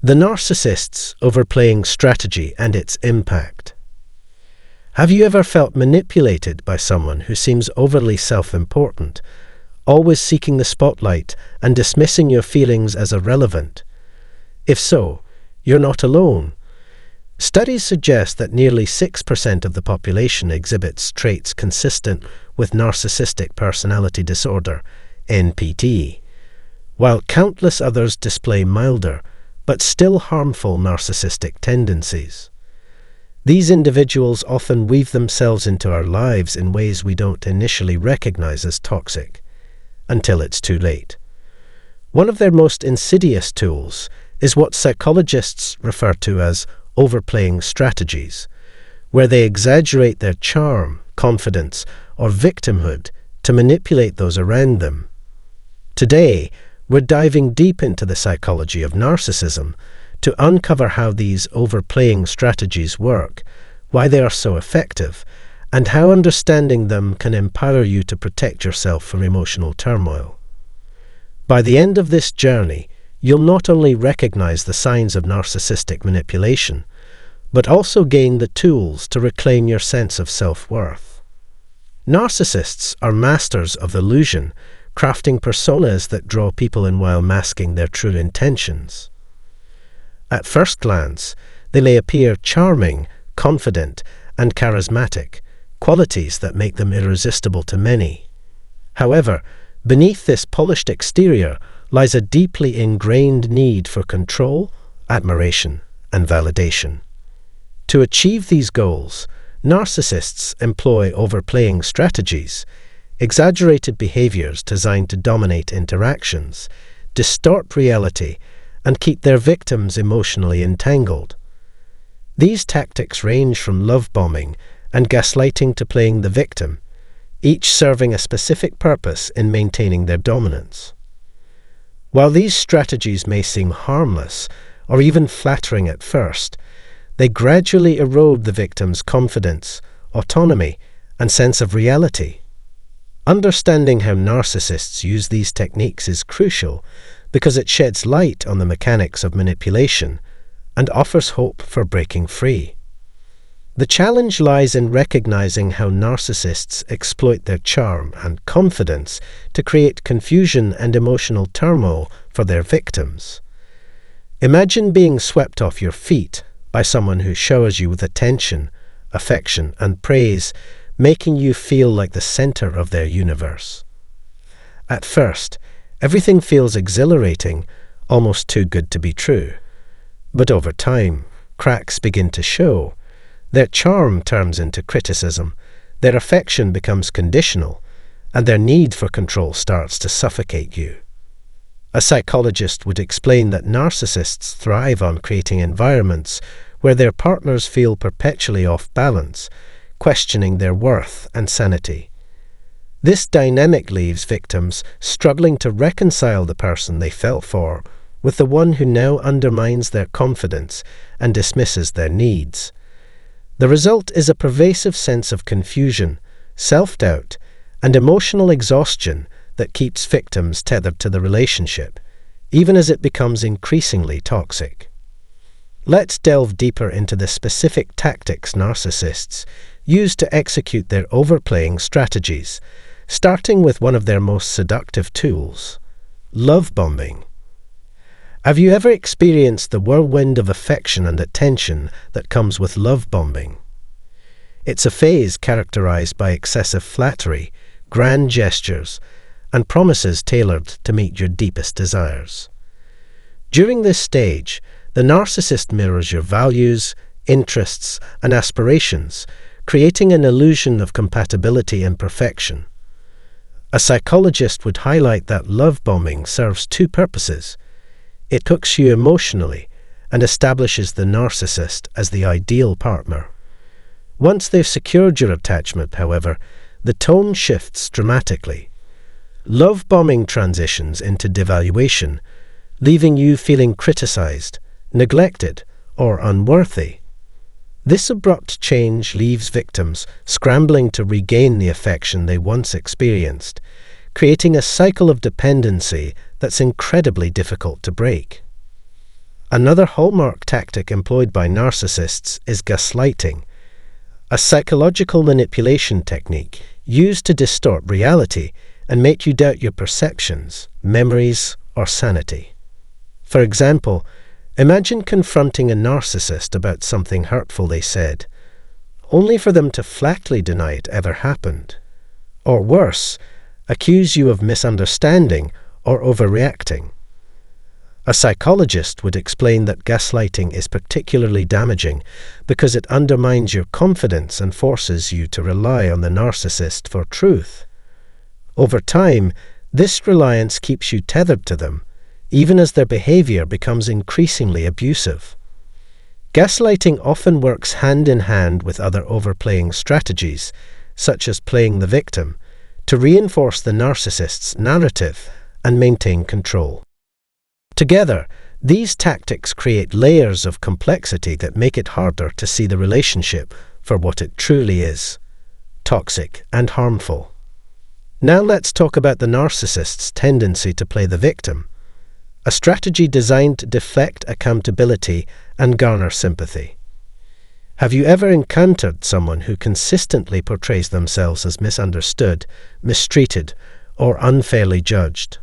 The narcissist's overplaying strategy and its impact. Have you ever felt manipulated by someone who seems overly self-important, always seeking the spotlight and dismissing your feelings as irrelevant? If so, you're not alone. Studies suggest that nearly 6% of the population exhibits traits consistent with narcissistic personality disorder, NPD, while countless others display milder but still harmful narcissistic tendencies. These individuals often weave themselves into our lives in ways we don't initially recognize as toxic, until it's too late. One of their most insidious tools is what psychologists refer to as overplaying strategies, where they exaggerate their charm, confidence, or victimhood to manipulate those around them. Today, we're diving deep into the psychology of narcissism to uncover how these overplaying strategies work, why they are so effective, and how understanding them can empower you to protect yourself from emotional turmoil. By the end of this journey, you'll not only recognize the signs of narcissistic manipulation, but also gain the tools to reclaim your sense of self-worth. Narcissists are masters of illusion, crafting personas that draw people in while masking their true intentions. At first glance, they may appear charming, confident, and charismatic, qualities that make them irresistible to many. However, beneath this polished exterior lies a deeply ingrained need for control, admiration, and validation. To achieve these goals, narcissists employ overplaying strategies, exaggerated behaviors designed to dominate interactions, distort reality, and keep their victims emotionally entangled. These tactics range from love bombing and gaslighting to playing the victim, each serving a specific purpose in maintaining their dominance. While these strategies may seem harmless or even flattering at first, they gradually erode the victim's confidence, autonomy, and sense of reality. Understanding how narcissists use these techniques is crucial because it sheds light on the mechanics of manipulation and offers hope for breaking free. The challenge lies in recognizing how narcissists exploit their charm and confidence to create confusion and emotional turmoil for their victims. Imagine being swept off your feet by someone who showers you with attention, affection, and praise, making you feel like the center of their universe. At first, everything feels exhilarating, almost too good to be true. But over time, cracks begin to show. Their charm turns into criticism, their affection becomes conditional, and their need for control starts to suffocate you. A psychologist would explain that narcissists thrive on creating environments where their partners feel perpetually off balance, questioning their worth and sanity. This dynamic leaves victims struggling to reconcile the person they fell for with the one who now undermines their confidence and dismisses their needs. The result is a pervasive sense of confusion, self-doubt, and emotional exhaustion that keeps victims tethered to the relationship, even as it becomes increasingly toxic. Let's delve deeper into the specific tactics narcissists use to execute their overplaying strategies, starting with one of their most seductive tools, love bombing. Have you ever experienced the whirlwind of affection and attention that comes with love bombing? It's a phase characterized by excessive flattery, grand gestures, and promises tailored to meet your deepest desires. During this stage, the narcissist mirrors your values, interests, and aspirations, creating an illusion of compatibility and perfection. A psychologist would highlight that love bombing serves two purposes. It hooks you emotionally and establishes the narcissist as the ideal partner. Once they've secured your attachment, however, the tone shifts dramatically. Love bombing transitions into devaluation, leaving you feeling criticized, neglected, or unworthy. This abrupt change leaves victims scrambling to regain the affection they once experienced, creating a cycle of dependency that's incredibly difficult to break. Another hallmark tactic employed by narcissists is gaslighting, a psychological manipulation technique used to distort reality and make you doubt your perceptions, memories, or sanity. For example, imagine confronting a narcissist about something hurtful they said, only for them to flatly deny it ever happened. Or worse, accuse you of misunderstanding or overreacting. A psychologist would explain that gaslighting is particularly damaging because it undermines your confidence and forces you to rely on the narcissist for truth. Over time, this reliance keeps you tethered to them, even as their behavior becomes increasingly abusive. Gaslighting often works hand in hand with other overplaying strategies, such as playing the victim, to reinforce the narcissist's narrative and maintain control. Together, these tactics create layers of complexity that make it harder to see the relationship for what it truly is: toxic and harmful. Now let's talk about the narcissist's tendency to play the victim, a strategy designed to deflect accountability and garner sympathy. Have you ever encountered someone who consistently portrays themselves as misunderstood, mistreated, or unfairly judged?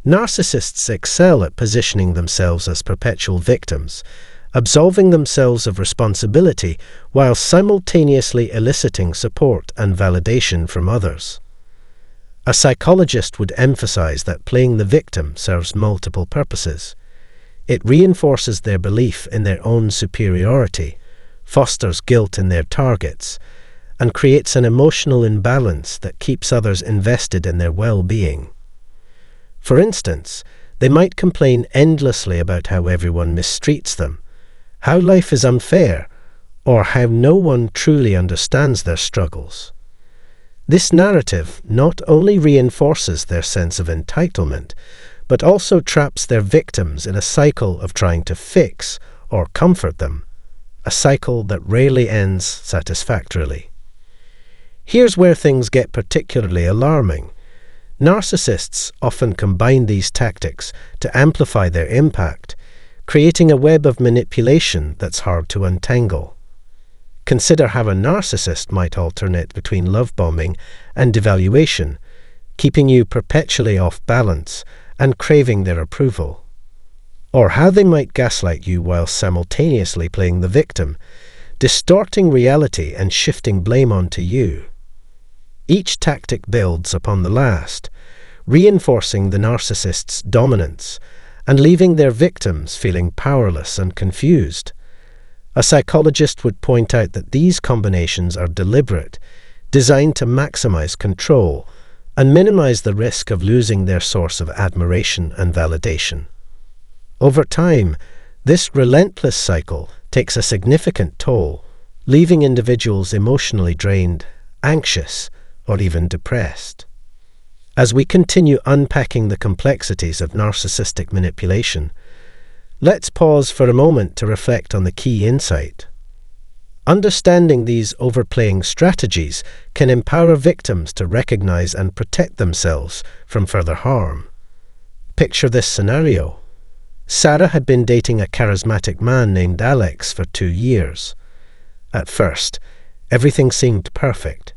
Narcissists excel at positioning themselves as perpetual victims, absolving themselves of responsibility while simultaneously eliciting support and validation from others. A psychologist would emphasize that playing the victim serves multiple purposes. It reinforces their belief in their own superiority, fosters guilt in their targets, and creates an emotional imbalance that keeps others invested in their well-being. For instance, they might complain endlessly about how everyone mistreats them, how life is unfair, or how no one truly understands their struggles. This narrative not only reinforces their sense of entitlement, but also traps their victims in a cycle of trying to fix or comfort them, a cycle that rarely ends satisfactorily. Here's where things get particularly alarming. Narcissists often combine these tactics to amplify their impact, creating a web of manipulation that's hard to untangle. Consider how a narcissist might alternate between love bombing and devaluation, keeping you perpetually off balance and craving their approval. Or how they might gaslight you while simultaneously playing the victim, distorting reality and shifting blame onto you. Each tactic builds upon the last, reinforcing the narcissist's dominance and leaving their victims feeling powerless and confused. A psychologist would point out that these combinations are deliberate, designed to maximize control and minimize the risk of losing their source of admiration and validation. Over time, this relentless cycle takes a significant toll, leaving individuals emotionally drained, anxious, or even depressed. As we continue unpacking the complexities of narcissistic manipulation, let's pause for a moment to reflect on the key insight. Understanding these overplaying strategies can empower victims to recognize and protect themselves from further harm. Picture this scenario. Sarah had been dating a charismatic man named Alex for 2 years. At first, everything seemed perfect.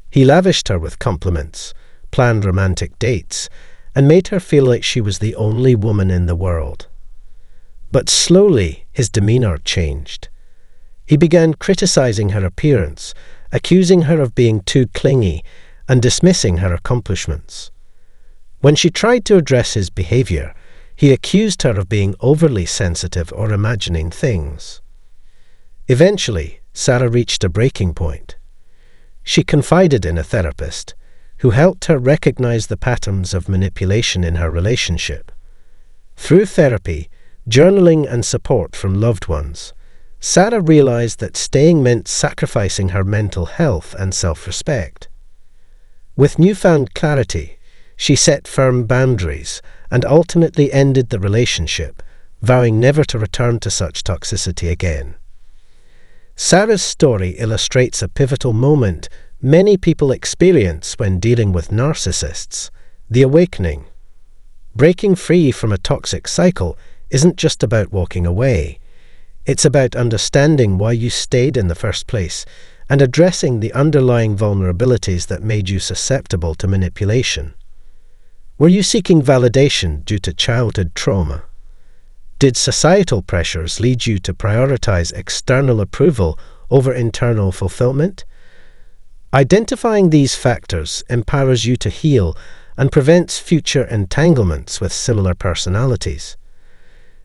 He lavished her with compliments, planned romantic dates, and made her feel like she was the only woman in the world. But slowly, his demeanor changed. He began criticizing her appearance, accusing her of being too clingy, and dismissing her accomplishments. When she tried to address his behavior, he accused her of being overly sensitive or imagining things. Eventually, Sarah reached a breaking point. She confided in a therapist, who helped her recognize the patterns of manipulation in her relationship. Through therapy, journaling, and support from loved ones, Sarah realized that staying meant sacrificing her mental health and self-respect. With newfound clarity, she set firm boundaries and ultimately ended the relationship, vowing never to return to such toxicity again. Sarah's story illustrates a pivotal moment many people experience when dealing with narcissists: the awakening. Breaking free from a toxic cycle isn't just about walking away. It's about understanding why you stayed in the first place and addressing the underlying vulnerabilities that made you susceptible to manipulation. Were you seeking validation due to childhood trauma? Did societal pressures lead you to prioritize external approval over internal fulfillment? Identifying these factors empowers you to heal and prevents future entanglements with similar personalities.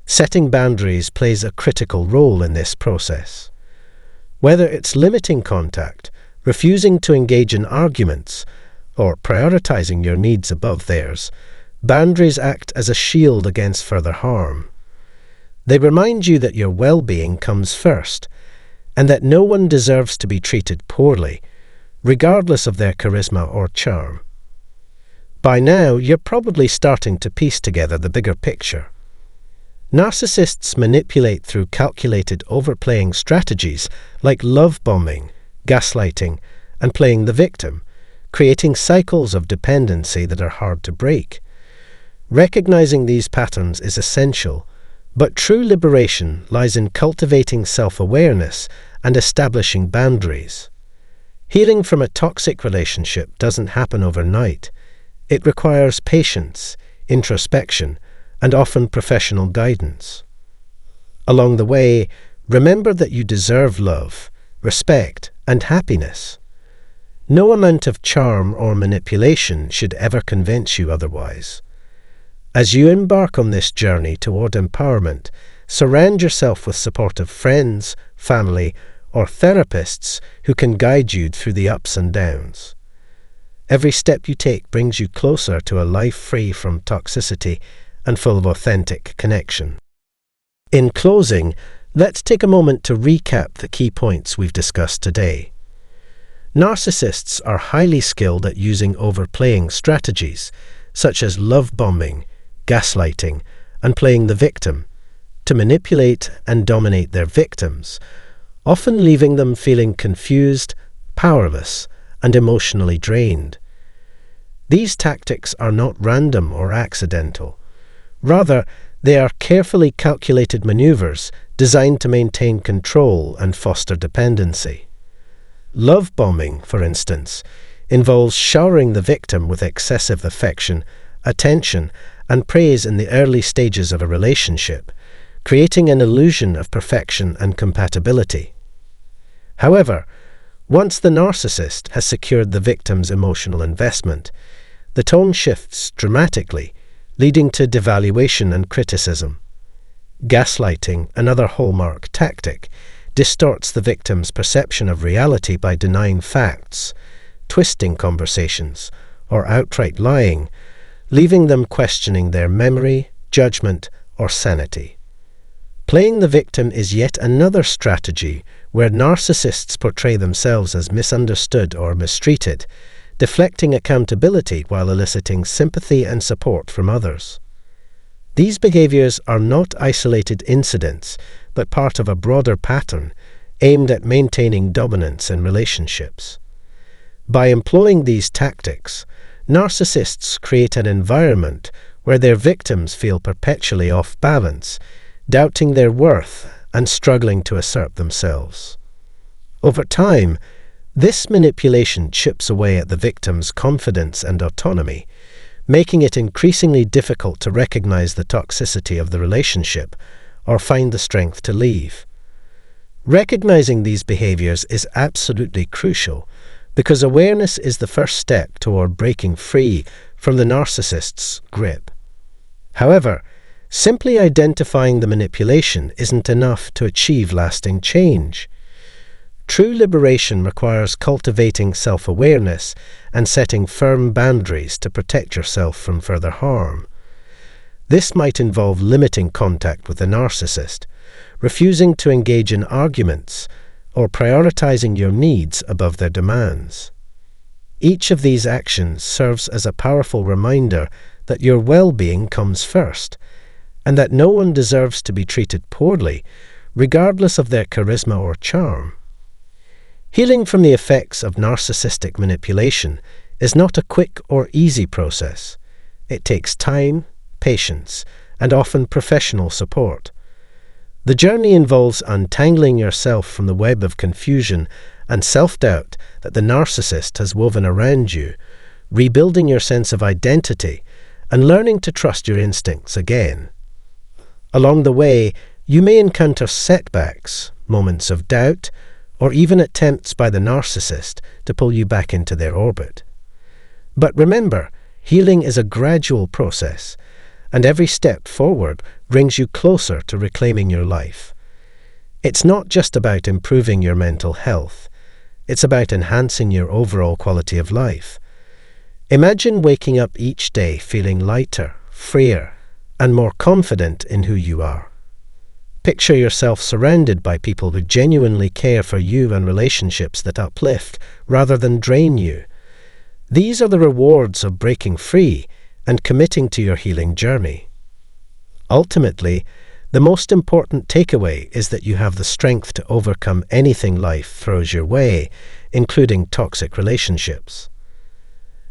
Setting boundaries plays a critical role in this process. Whether it's limiting contact, refusing to engage in arguments, or prioritizing your needs above theirs, boundaries act as a shield against further harm. They remind you that your well-being comes first, and that no one deserves to be treated poorly, regardless of their charisma or charm. By now, you're probably starting to piece together the bigger picture. Narcissists manipulate through calculated overplaying strategies like love bombing, gaslighting, and playing the victim, creating cycles of dependency that are hard to break. Recognizing these patterns is essential, but true liberation lies in cultivating self-awareness and establishing boundaries. Healing from a toxic relationship doesn't happen overnight. It requires patience, introspection, and often professional guidance. Along the way, remember that you deserve love, respect, and happiness. No amount of charm or manipulation should ever convince you otherwise. As you embark on this journey toward empowerment, surround yourself with supportive friends, family, or therapists who can guide you through the ups and downs. Every step you take brings you closer to a life free from toxicity and full of authentic connection. In closing, let's take a moment to recap the key points we've discussed today. Narcissists are highly skilled at using overplaying strategies, such as love bombing, gaslighting, and playing the victim, to manipulate and dominate their victims, often leaving them feeling confused, powerless, and emotionally drained. These tactics are not random or accidental. Rather, they are carefully calculated maneuvers designed to maintain control and foster dependency. Love bombing, for instance, involves showering the victim with excessive affection, attention, and praise in the early stages of a relationship, creating an illusion of perfection and compatibility. However, once the narcissist has secured the victim's emotional investment, the tone shifts dramatically, leading to devaluation and criticism. Gaslighting, another hallmark tactic, distorts the victim's perception of reality by denying facts, twisting conversations, or outright lying, leaving them questioning their memory, judgment, or sanity. Playing the victim is yet another strategy where narcissists portray themselves as misunderstood or mistreated, deflecting accountability while eliciting sympathy and support from others. These behaviors are not isolated incidents, but part of a broader pattern aimed at maintaining dominance in relationships. By employing these tactics, narcissists create an environment where their victims feel perpetually off balance, doubting their worth and struggling to assert themselves. Over time, this manipulation chips away at the victim's confidence and autonomy, making it increasingly difficult to recognize the toxicity of the relationship or find the strength to leave. Recognizing these behaviors is absolutely crucial, because awareness is the first step toward breaking free from the narcissist's grip. However, simply identifying the manipulation isn't enough to achieve lasting change. True liberation requires cultivating self-awareness and setting firm boundaries to protect yourself from further harm. This might involve limiting contact with the narcissist, refusing to engage in arguments, or prioritizing your needs above their demands. Each of these actions serves as a powerful reminder that your well-being comes first, and that no one deserves to be treated poorly, regardless of their charisma or charm. Healing from the effects of narcissistic manipulation is not a quick or easy process. It takes time, patience, and often professional support. The journey involves untangling yourself from the web of confusion and self-doubt that the narcissist has woven around you, rebuilding your sense of identity, and learning to trust your instincts again. Along the way, you may encounter setbacks, moments of doubt, or even attempts by the narcissist to pull you back into their orbit. But remember, healing is a gradual process, and every step forward brings you closer to reclaiming your life. It's not just about improving your mental health, it's about enhancing your overall quality of life. Imagine waking up each day feeling lighter, freer, and more confident in who you are. Picture yourself surrounded by people who genuinely care for you and relationships that uplift rather than drain you. These are the rewards of breaking free and committing to your healing journey. Ultimately, the most important takeaway is that you have the strength to overcome anything life throws your way, including toxic relationships.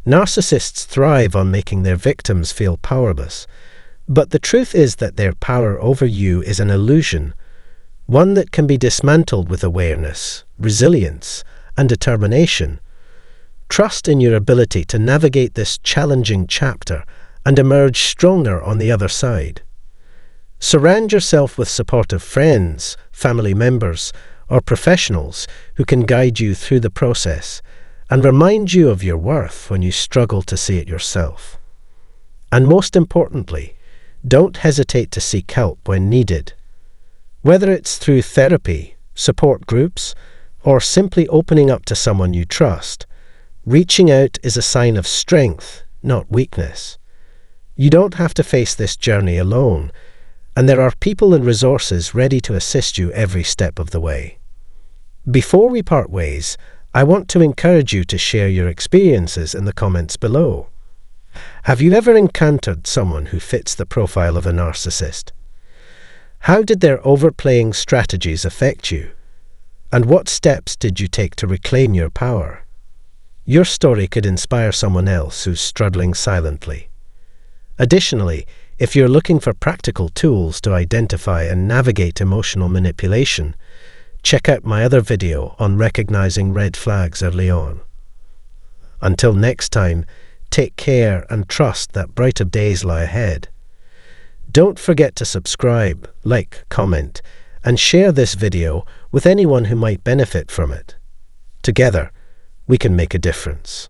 Narcissists thrive on making their victims feel powerless, but the truth is that their power over you is an illusion, one that can be dismantled with awareness, resilience, and determination. Trust in your ability to navigate this challenging chapter and emerge stronger on the other side. Surround yourself with supportive friends, family members, or professionals who can guide you through the process and remind you of your worth when you struggle to see it yourself. And most importantly, don't hesitate to seek help when needed. Whether it's through therapy, support groups, or simply opening up to someone you trust, reaching out is a sign of strength, not weakness. You don't have to face this journey alone, and there are people and resources ready to assist you every step of the way. Before we part ways, I want to encourage you to share your experiences in the comments below. Have you ever encountered someone who fits the profile of a narcissist? How did their overplaying strategies affect you? And what steps did you take to reclaim your power? Your story could inspire someone else who's struggling silently. Additionally, if you're looking for practical tools to identify and navigate emotional manipulation, check out my other video on recognizing red flags early on. Until next time, take care and trust that brighter days lie ahead. Don't forget to subscribe, like, comment, and share this video with anyone who might benefit from it. Together, we can make a difference.